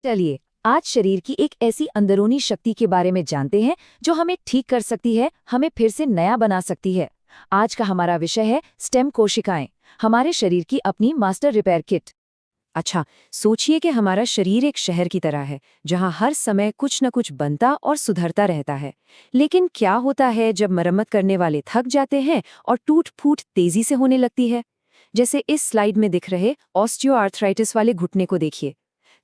चलिए आज शरीर की एक ऐसी अंदरूनी शक्ति के बारे में जानते हैं जो हमें ठीक कर सकती है, हमें फिर से नया बना सकती है। आज का हमारा विषय है स्टेम कोशिकाएं, हमारे शरीर की अपनी मास्टर रिपेयर किट। अच्छा, सोचिए कि हमारा शरीर एक शहर की तरह है जहां हर समय कुछ न कुछ बनता और सुधरता रहता है। लेकिन क्या होता है जब मरम्मत करने वाले थक जाते हैं और टूट-फूट तेजी से होने लगती है? जैसे इस स्लाइड में दिख रहे ऑस्टियोआर्थराइटिस वाले घुटने को देखिए।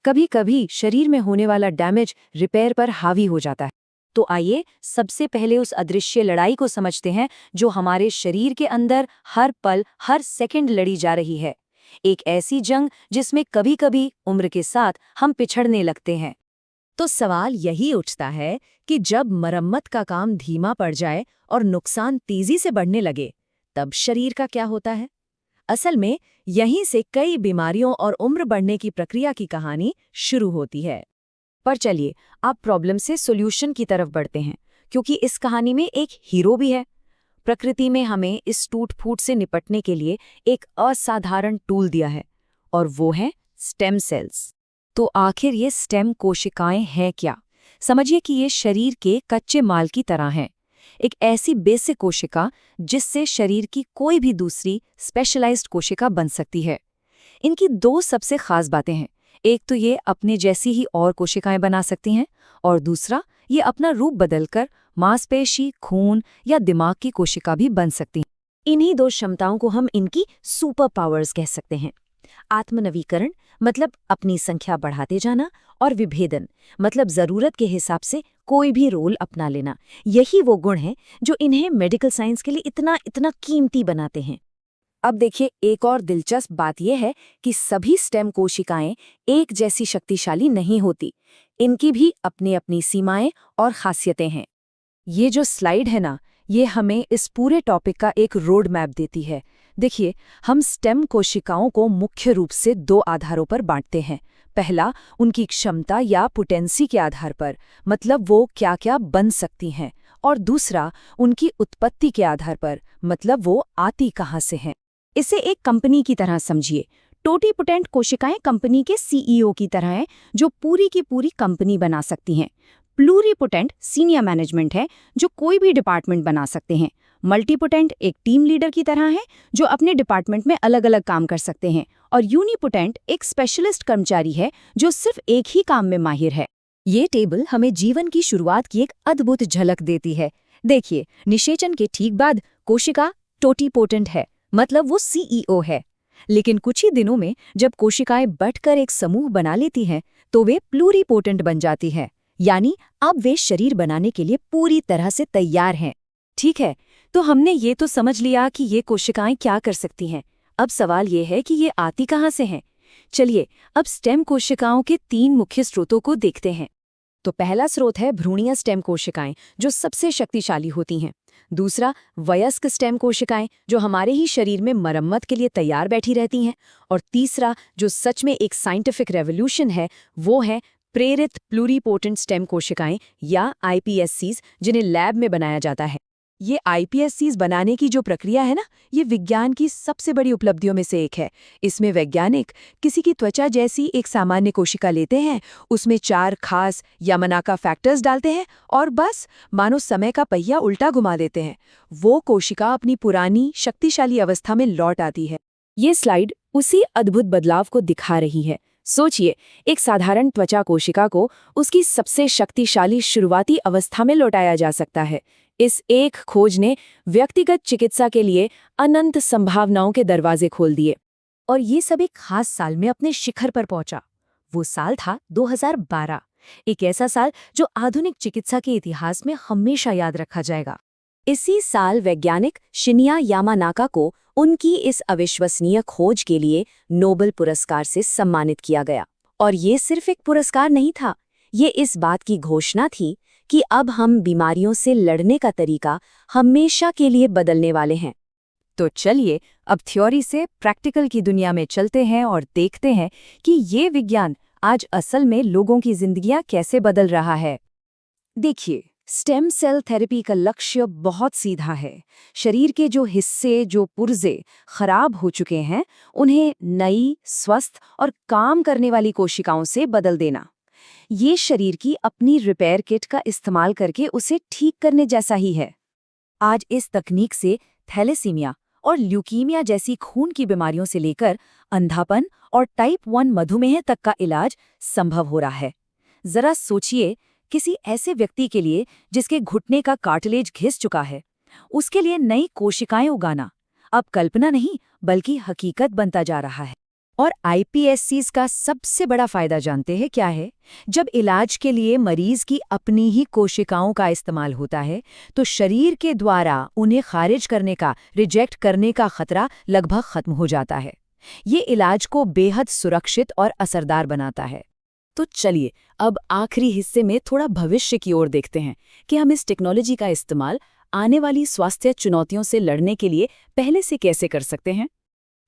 कभी-कभी शरीर में होने वाला डैमेज रिपेयर पर हावी हो जाता है। तो आइए सबसे पहले उस अदृश्य लड़ाई को समझते हैं जो हमारे शरीर के अंदर हर पल, हर सेकंड लड़ी जा रही है। एक ऐसी जंग जिसमें कभी-कभी उम्र के साथ हम पिछड़ने लगते हैं। तो सवाल यही उठता है कि जब मरम्मत का काम धीमा पड़ जाए और नुकसान तेजी से बढ़ने लगे, तब शरीर का क्या होता है? असल में यहीं से कई बीमारियों और उम्र बढ़ने की प्रक्रिया की कहानी शुरू होती है। पर चलिए अब प्रॉब्लम से सॉल्यूशन की तरफ बढ़ते हैं, क्योंकि इस कहानी में एक हीरो भी है। प्रकृति में हमें इस टूट-फूट से निपटने के लिए एक असाधारण टूल दिया है, और वो है स्टेम सेल्स। तो आखिर ये स्टेम कोशिकाएं हैं क्या? समझिए कि ये शरीर के कच्चे माल की तरह हैं। एक ऐसी बेसिक कोशिका जिससे शरीर की कोई भी दूसरी स्पेशलाइज्ड कोशिका बन सकती है। इनकी दो सबसे खास बातें हैं। एक तो ये अपने जैसी ही और कोशिकाएं बना सकती हैं, और दूसरा ये अपना रूप बदलकर मांसपेशी, खून या दिमाग की कोशिका भी बन सकती हैं। इन्हीं दो क्षमताओं को हम इनकी सुपर पावर्स कह सकते हैं। आत्मनवीकरण मतलब अपनी संख्या बढ़ाते जाना, और विभेदन मतलब जरूरत के हिसाब से कोई भी रोल अपना लेना। यही वो गुण हैं जो इन्हें मेडिकल साइंस के लिए इतना इतना कीमती बनाते हैं। अब देखिए, एक और दिलचस्प बात यह है कि सभी स्टेम कोशिकाएं एक जैसी शक्तिशाली नहीं होती। इनकी भी अपनी अपनी सीमाएं और खासियतें हैं। ये जो स्लाइड है ना, ये हमें इस पूरे टॉपिक का एक रोड मैप देती है। देखिए, हम स्टेम कोशिकाओं को मुख्य रूप से दो आधारों पर बांटते हैं। पहला, उनकी क्षमता या पोटेंसी के आधार पर, मतलब वो क्या-क्या बन सकती हैं, और दूसरा, उनकी उत्पत्ति के आधार पर, मतलब वो आती कहाँ से हैं। इसे एक कंपनी की तरह समझिए। टोटीपोटेंट कोशिकाएं कंपनी के सीईओ की तरह हैं, जो पूरी की पूरी कंपनी बना सकती हैं। प्लूरीपोटेंट सीनियर मैनेजमेंट है, जो कोई भी डिपार्टमेंट बना सकते हैं। मल्टीपोटेंट एक टीम लीडर की तरह है, जो अपने डिपार्टमेंट में अलग-अलग काम कर सकते हैं। और यूनिपोटेंट एक स्पेशलिस्ट कर्मचारी है, जो सिर्फ एक ही काम में माहिर है। ये टेबल हमें जीवन की शुरुआत की एक अद्भुत झलक देती है। देखिए, निषेचन के ठीक बाद कोशिका टोटीपोटेंट है, मतलब वो सीईओ है। लेकिन कुछ ही दिनों में जब कोशिकाएं बढ़कर एक समूह बना लेती हैं, तो वे प्लूरीपोटेंट बन जाती हैं, यानी अब वे शरीर बनाने के लिए पूरी तरह से तैयार हैं। ठीक है, तो हमने ये तो समझ लिया कि ये कोशिकाएं क्या कर सकती हैं। अब सवाल ये है कि ये आती कहाँ से हैं। चलिए अब स्टेम कोशिकाओं के तीन मुख्य स्रोतों को देखते हैं। तो पहला स्रोत है भ्रूणीय स्टेम कोशिकाएं, जो सबसे शक्तिशाली होती हैं। दूसरा, वयस्क स्टेम कोशिकाएं, जो हमारे ही शरीर में मरम्मत के लिए तैयार बैठी रहती हैं। और तीसरा, जो सच में एक साइंटिफिक रेवोल्यूशन है, वो है प्रेरित प्लूरीपोटेंट स्टेम कोशिकाएं या आईपीएससीज, जिन्हें लैब में बनाया जाता है। ये आईपीएससीज बनाने की जो प्रक्रिया है ना, ये विज्ञान की सबसे बड़ी उपलब्धियों में से एक है। इसमें वैज्ञानिक किसी की त्वचा जैसी एक सामान्य कोशिका लेते हैं, उसमें 4 खास यामानाका फैक्टर्स डालते हैं, और बस मानो समय का पहिया उल्टा घुमा देते हैं। वो कोशिका अपनी पुरानी शक्तिशाली अवस्था में लौट आती है। ये स्लाइड उसी अद्भुत बदलाव को दिखा रही है। सोचिए, एक साधारण त्वचा कोशिका को उसकी सबसे शक्तिशाली शुरुआती अवस्था में लौटाया जा सकता है। इस एक खोज ने व्यक्तिगत चिकित्सा के लिए अनंत संभावनाओं के दरवाजे खोल दिए। और ये सब एक खास साल में अपने शिखर पर पहुंचा। वो साल था 2012, एक ऐसा साल जो आधुनिक चिकित्सा के इतिहास में हमेशा याद रखा जाएगा। इसी साल वैज्ञानिक शिन्या यामानाका को उनकी इस अविश्वसनीय खोज के लिए नोबेल पुरस्कार से सम्मानित किया गया। और ये सिर्फ एक पुरस्कार नहीं था, ये इस बात की घोषणा थी कि अब हम बीमारियों से लड़ने का तरीका हमेशा के लिए बदलने वाले हैं। तो चलिए अब थ्योरी से प्रैक्टिकल की दुनिया में चलते हैं और देखते हैं कि ये विज्ञान आज असल में लोगों की जिंदगियां कैसे बदल रहा है। देखिए, स्टेम सेल थेरेपी का लक्ष्य बहुत सीधा है। शरीर के जो हिस्से, जो पुर्जे खराब हो चुके हैं, उन्हें नई, स्वस्थ और काम करने वाली कोशिकाओं से बदल देना। ये शरीर की अपनी रिपेयर किट का इस्तेमाल करके उसे ठीक करने जैसा ही है। आज इस तकनीक से थैलेसीमिया और ल्यूकीमिया जैसी खून की बीमारियों से लेकर अंधापन और टाइप 1 मधुमेह तक का इलाज संभव हो रहा है। जरा सोचिए, किसी ऐसे व्यक्ति के लिए जिसके घुटने का कार्टिलेज घिस चुका है, उसके लिए नई कोशिकाएं उगाना अब कल्पना नहीं बल्कि हकीकत बनता जा रहा है। और आईपीएससीज का सबसे बड़ा फायदा जानते हैं क्या है? जब इलाज के लिए मरीज की अपनी ही कोशिकाओं का इस्तेमाल होता है, तो शरीर के द्वारा उन्हें खारिज करने का, रिजेक्ट करने का खतरा लगभग खत्म हो जाता है। ये इलाज को बेहद सुरक्षित और असरदार बनाता है। तो चलिए अब आखिरी हिस्से में थोड़ा भविष्य की ओर देखते हैं कि हम इस टेक्नोलॉजी का इस्तेमाल आने वाली स्वास्थ्य चुनौतियों से लड़ने के लिए पहले से कैसे कर सकते हैं।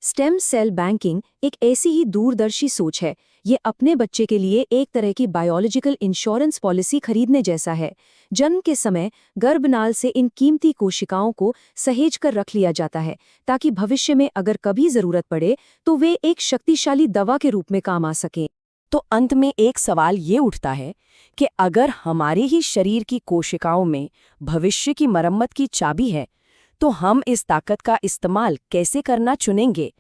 स्टेम सेल बैंकिंग एक ऐसी ही दूरदर्शी सोच है। ये अपने बच्चे के लिए एक तरह की बायोलॉजिकल इंश्योरेंस पॉलिसी खरीदने जैसा है। जन्म के समय गर्भनाल से इन कीमती कोशिकाओं को सहेज कर रख लिया जाता है, ताकि भविष्य में अगर कभी जरूरत पड़े तो वे एक शक्तिशाली दवा के रूप में काम आ सकें। तो अंत में एक सवाल ये उठता है कि अगर हमारे ही शरीर की कोशिकाओं में भविष्य की मरम्मत की चाबी है, तो हम इस ताकत का इस्तेमाल कैसे करना चुनेंगे?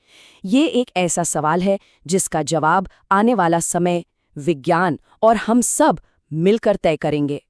ये एक ऐसा सवाल है जिसका जवाब आने वाला समय, विज्ञान और हम सब मिलकर तय करेंगे।